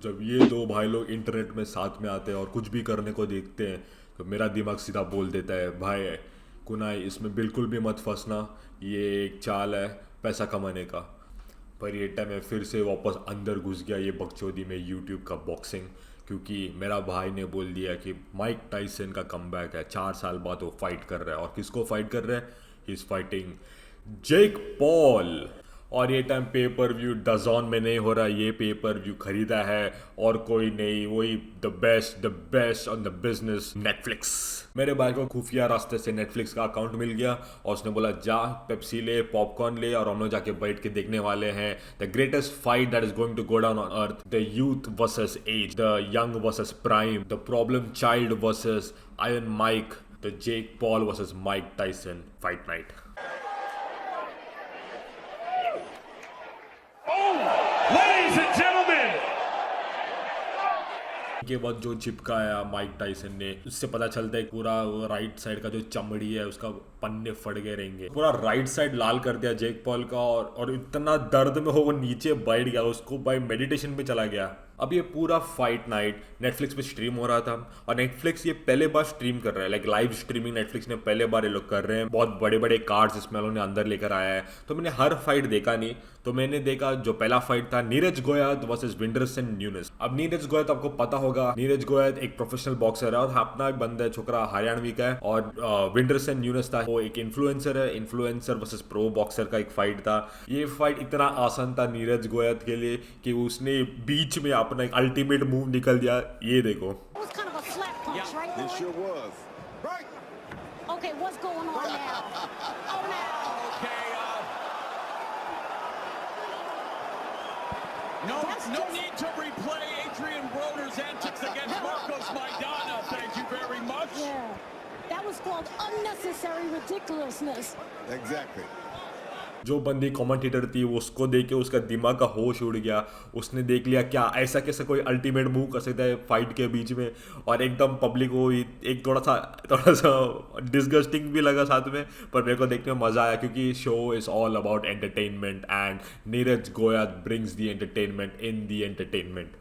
जब ये दो भाई लोग इंटरनेट में साथ में आते हैं और कुछ भी करने को देखते हैं तो मेरा दिमाग सीधा बोल देता है, भाई कुनाई इसमें बिल्कुल भी मत फंसना, ये एक चाल है पैसा कमाने का। पर ये टाइम मैं फिर से वापस अंदर घुस गया ये बकचोदी में यूट्यूब का बॉक्सिंग, क्योंकि मेरा भाई ने बोल दिया कि माइक टाइसन का कमबैक है, 4 साल बाद वो फाइट कर रहा है। और किसको फाइट कर रहा है? He is fighting Jake Paul. और ये टाइम पेपर व्यू डजॉन में नहीं हो रहा, ये पेपर व्यू खरीदा है और कोई नहीं, वही the best on the business, Netflix. मेरे भाई को खुफिया रास्ते से नेटफ्लिक्स का अकाउंट मिल गया और उसने बोला जा पेप्सी ले, पॉपकॉर्न ले, और हम लोग जाके बैठ के देखने वाले हैं the greatest fight that is going to go down on earth, the youth versus age, the young versus prime, the problem child versus Iron Mike, the Jake Paul versus Mike Tyson fight night. Ladies and gentlemen, के बाद जो चिपकाया Mike Tyson ने, उससे पता चलता है पूरा राइट साइड का जो चमड़ी है उसका पन्ने फट गए रहेंगे, पूरा राइट साइड लाल कर दिया जेक पॉल का। और इतना दर्द में हो वो नीचे बैठ गया, उसको भाई मेडिटेशन पे चला गया। अब ये पूरा फाइट नाइट नेटफ्लिक्स पे स्ट्रीम हो रहा था और नेटफ्लिक्स ये पहले बार स्ट्रीम कर रहा है, लाइक लाइव स्ट्रीमिंग नेटफ्लिक्स ने पहले बार ये लोग कर रहे हैं। बहुत बड़े बड़े कार्ड्स इसमें उन्होंने अंदर लेकर आया है। तो मैंने हर फाइट देखा नहीं, तो मैंने देखा जो पहला फाइट था नीरज गोयत वर्सेस विंडरसन न्यूनेस। अब नीरज गोयत आपको पता होगा, नीरज गोयत एक प्रोफेशनल बॉक्सर है और अपना एक बंदा है, छोकरा हरियाणवी का है। और विंडरसन न्यूनेस था, वो एक इन्फ्लुएंसर है, इन्फ्लुएंसर वर्सेस प्रो बॉक्सर का एक फाइट था। ये फाइट इतना आसान था नीरज गोयत के लिए कि उसने बीच में अपना एक अल्टीमेट मूव निकल दिया, ये देखो। It was kind of a slap punch, right? It sure was. Right. Okay, what's going on now? Oh, now. no, That's no just- need to replay Adrian Broner's antics against Marcos Maidana. Thank you very much. Yeah. That was called unnecessary ridiculousness. Exactly. जो बंदी commentator थी वो उसको देख के उसका दिमाग का होश उड़ गया। उसने देख लिया क्या ऐसा कैसे कोई अल्टीमेट मूव कर सकता है फाइट के बीच में, और एकदम पब्लिक को एक थोड़ा सा डिस्गस्टिंग भी लगा साथ में, पर मेरे को देखने में मज़ा आया क्योंकि show is all about entertainment and Neeraj Goyat brings the entertainment in the entertainment.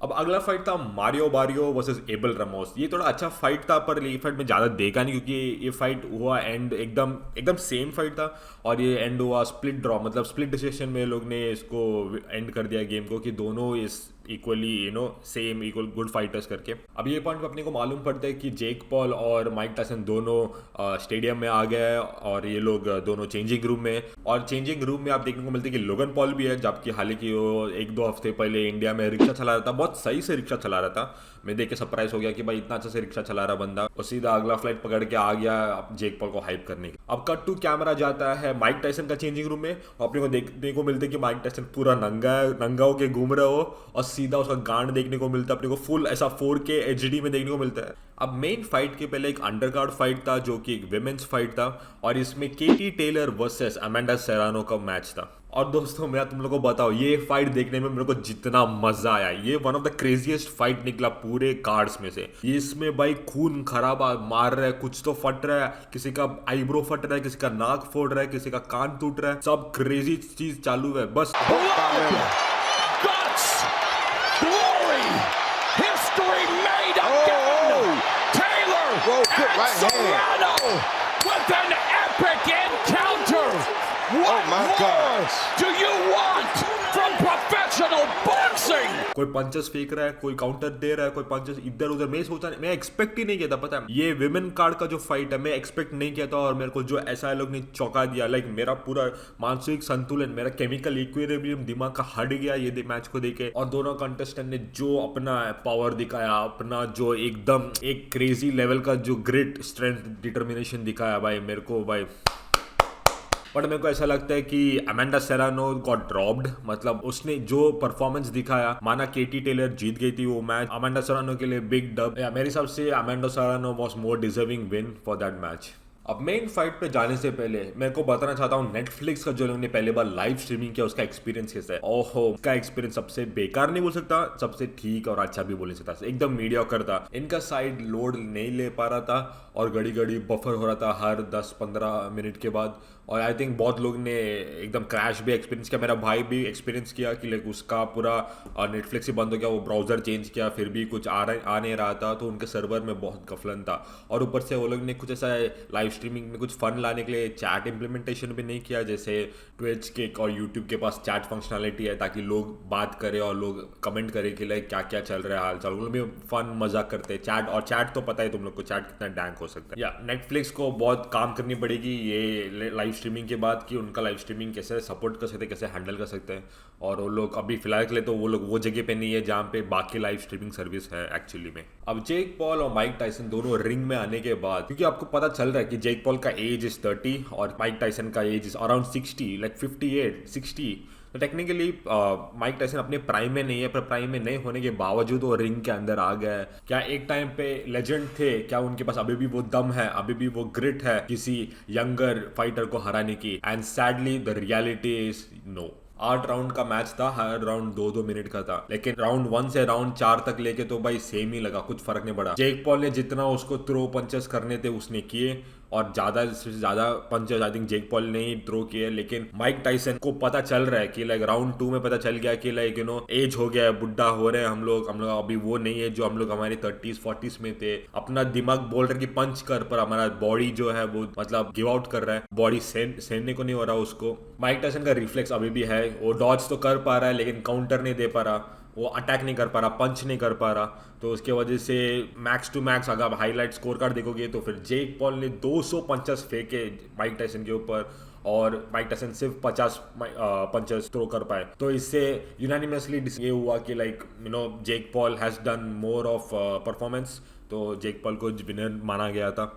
अब अगला फाइट था मारियो बारियो वर्सेस एबल रामोस। ये थोड़ा अच्छा फाइट था पर ये फाइट में ज़्यादा देखा नहीं क्योंकि ये फाइट हुआ एंड एकदम सेम फाइट था और ये एंड हुआ स्प्लिट ड्रॉ, मतलब स्प्लिट डिसीजन में लोग ने इसको एंड कर दिया गेम को कि दोनों इस equally same equal good fighters करके। अब ये पॉइंट अपने को मालूम पड़ता है कि जेक पॉल और माइक टायसन दोनों स्टेडियम में आ गए और ये लोग दोनों चेंजिंग रूम में, और चेंजिंग रूम में आप देखने को मिलते हैं कि लोगन पॉल भी है, जबकि हालांकि वो 1-2 हफ्ते पहले इंडिया में रिक्शा चला रहा था, बहुत सही से रिक्शा चला रहा था। मैं देख के सरप्राइज हो गया कि भाई इतना अच्छा से रिक्शा चला रहा बंदा, और सीधा अगला फ्लाइट पकड़ के आ गया जेक पॉल को हाइप करने के। अब कट टू कैमरा जाता है माइक टायसन का चेंजिंग रूम में और अपने को देखने को मिलता है कि माइक टायसन पूरा नंगा होके घूम रहा हो और सीधा उसका गांड देखने को मिलता है अपने को, फुल ऐसा 4K HD में देखने को मिलता है। अब मेन फाइट के पहले एक अंडरकार्ड फाइट था जो कि एक विमेंस फाइट था और इसमें केटी टेलर वर्सेस अमेंडा सेरानो का मैच था। और दोस्तों मैं तुम लोगों को बताओ, ये फाइट देखने में मेरे को जितना मजा आया, ये one of the craziest fight निकला पूरे कार्ड्स में से। इसमें भाई खून खराबा मार रहा है, कुछ तो फट रहा है, किसी का आईब्रो फट रहा है, किसी का नाक फोड़ रहा है, किसी का कान टूट रहा है, सब क्रेजी चीज चालू है बस। Guts, glory, history made again. Taylor good and right hand. Serrano with an epic encounter. What my more gosh. do you want from professional boxing? कोई पंचेस फेंक रहा है, कोई काउंटर दे रहा है, कोई पंचेस इधर उधर। मैं एक्सपेक्ट ही नहीं किया था, पता है ये विमेन कार्ड का जो फाइट है मैं एक्सपेक्ट नहीं किया था, और मेरे को जो ऐसा लोग ने चौंका दिया, लाइक मेरा पूरा मानसिक संतुलन, मेरा केमिकल इक्विलिब्रियम दिमाग का हट गया ये मैच को देखे। और दोनों कंटेस्टेंट ने जो अपना पावर दिखाया, अपना जो एकदम एक क्रेजी लेवल का जो ग्रिट स्ट्रेंथ डिटर्मिनेशन दिखाया भाई, मेरे को भाई। बट मेरे को ऐसा लगता है कि अमेंडा सेरानो गॉट ड्रॉप्ड, मतलब उसने जो परफॉर्मेंस दिखाया, माना केटी टेलर जीत गई थी वो मैच, अमेंडा सेरानो के लिए बिग डब। मेरे हिसाब से Amanda सेरानो was more deserving win for that match. अब मेन फाइट पे जाने से पहले मैं को बताना चाहता हूँ नेटफ्लिक्स का जो लोगों ने पहले बार लाइव स्ट्रीमिंग किया उसका एक्सपीरियंस कैसा है। ओहो, उसका एक्सपीरियंस सबसे बेकार नहीं बोल सकता, सबसे ठीक और अच्छा भी बोल नहीं सकता, एकदम मीडियोकर था। इनका साइड लोड नहीं ले पा रहा था और घड़ी घड़ी बफर हो रहा था हर 10-15 मिनट के बाद। और आई थिंक बहुत लोग ने एकदम क्रैश भी एक्सपीरियंस किया, मेरा भाई भी एक्सपीरियंस किया कि लाइक उसका पूरा नेटफ्लिक्स ही बंद हो गया, वो ब्राउज़र चेंज किया फिर भी कुछ आ नहीं रहा था, तो उनके सर्वर में बहुत गफलन था। और ऊपर से वो लोग ने कुछ ऐसा लाइव स्ट्रीमिंग में कुछ फन लाने के लिए चैट इम्प्लीमेंटेशन भी नहीं किया, जैसे ट्विच के और यूट्यूब के पास चैट फंक्शनैलिटी है ताकि लोग बात करें और लोग कमेंट करें कि लाइक क्या क्या चल रहा है, हाल चाल, वो लोग भी फन मजाक करते हैं चैट। और चैट तो पता है तुम लोग को चैट कितना डैंक हो सकता है। या नेटफ्लिक्स को बहुत काम करनी पड़ेगी ये लाइव स्ट्रीमिंग के बाद कि उनका लाइव स्ट्रीमिंग कैसे सपोर्ट कर सकते हैं, कैसे हैंडल कर सकते हैं। और वो लोग अभी फिलहाल के लिए तो वो लोग वो जगह पे नहीं है जहाँ पे बाकी लाइव स्ट्रीमिंग सर्विस है एक्चुअली में। अब जेक पॉल और माइक टाइसन दोनों रिंग में आने के बाद, क्योंकि आपको पता चल रहा है कि जेक पॉल का एज इज 30 और माइक टाइसन का एज इज अराउंड 60, लाइक 58 60। तो टेक्निकली माइक टाइसन अपने प्राइम में नहीं है, पर प्राइम में नहीं होने के बावजूद वो रिंग के अंदर आ गया है। क्या एक टाइम पे लेजेंड थे, क्या उनके पास अभी भी वो दम है, अभी भी वो ग्रिट है किसी यंगर फाइटर को हराने की? And sadly the reality is no. 8 round का मैच था, हर राउंड 2-2 मिनट का था, लेकिन राउंड 1 से राउंड 4 तक लेके तो भाई सेम ही लगा, कुछ फर्क नहीं पड़ा। जेक पॉल ने जितना उसको थ्रो पंचेस करने थे उसने किए, और ज्यादा से ज्यादा punches I think Jake Paul ने ही थ्रो किए। लेकिन माइक टाइसन को पता चल रहा है कि लाइक राउंड 2 में पता चल गया कि लाइक एज हो गया है, बुढ़ा हो रहे हैं हम लोग अभी वो नहीं है जो हम लोग हमारे 30s 40s में थे। अपना दिमाग बोल रहा है कि पंच कर, पर हमारा बॉडी जो है वो मतलब गिव आउट कर रहा है, बॉडी सहने को नहीं हो रहा उसको। माइक टाइसन का रिफ्लेक्स अभी भी है, वो डॉज तो कर पा रहा है लेकिन काउंटर नहीं दे पा रहा, वो अटैक नहीं कर पा रहा, पंच नहीं कर पा रहा। तो उसके वजह से मैक्स टू मैक्स अगर आप हाईलाइट स्कोर कार्ड देखोगे तो फिर जेक पॉल ने 200 पंचेस फेंके माइक टाइसन के ऊपर, और माइक टाइसन सिर्फ 50 पंचेस थ्रो कर पाए। तो इससे यूनानिमसली ये हुआ कि like Jake Paul has done more of performance, तो जेक पॉल को विनर माना गया था।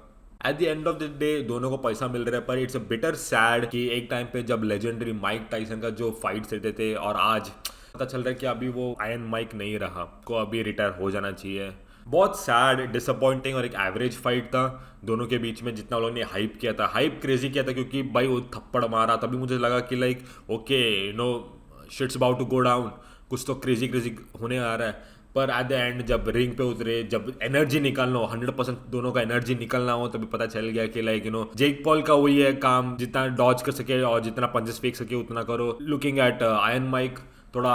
Eight the end of the day दोनों को पैसा मिल रहा है, पर इट्स अ बिटर सैड कि एक टाइम पे जब लेजेंडरी माइक टाइसन का जो फाइट्स रहते थे और आज पता चल रहा है कि अभी वो आयरन माइक नहीं रहा, को अभी रिटायर हो जाना चाहिए। बहुत सैड, डिसअपॉइंटिंग और एक एवरेज फाइट था दोनों के बीच में। जितना लोगों ने हाइप किया था, हाइप क्रेजी किया था, क्योंकि भाई वो थप्पड़ मारा तभी मुझे लगा कि like okay shit's about to go down, कुछ तो क्रेजी होने आ रहा है। पर एट द एंड जब रिंग पे उतरे, जब एनर्जी निकालना हो 100% दोनों का एनर्जी निकलना हो, तभी पता चल गया कि लाइक जेक पॉल का वही है काम, जितना डॉज कर सके और जितना पंचेस फेंक सके उतना करो। लुकिंग एट आयरन माइक थोड़ा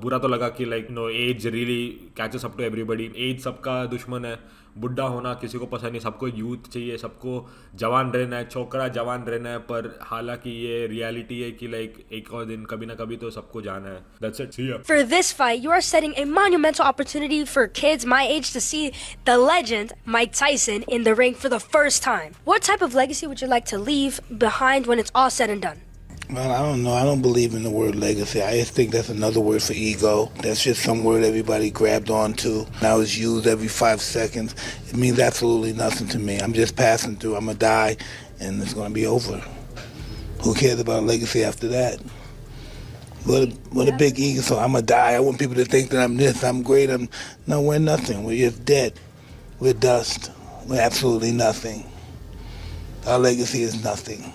बुरा तो लगा कि like age really catches up to everybody. Age सबका दुश्मन है, बुढ़ा होना किसी को पसंद नहीं, सबको यूथ चाहिए, सबको जवान रहना है, छोकरा जवान रहना है। पर हालांकि ये रियलिटी है कि लाइक एक और दिन कभी ना कभी तो सबको जाना है। That's it. See ya. For this fight, you are setting a monumental opportunity for kids my age to see the legend Mike Tyson in the ring for the first time. What type of legacy would you like to leave behind when it's all said and done? Well, I don't know. I don't believe in the word legacy. I just think that's another word for ego. That's just some word everybody grabbed onto. Now it's used every 5 seconds. It means absolutely nothing to me. I'm just passing through. I'm going to die, and it's going to be over. Who cares about legacy after that? What a big ego. So I'm going to die. I want people to think that I'm this, I'm great. No, we're nothing. We're just dead. We're dust. We're absolutely nothing. Our legacy is nothing.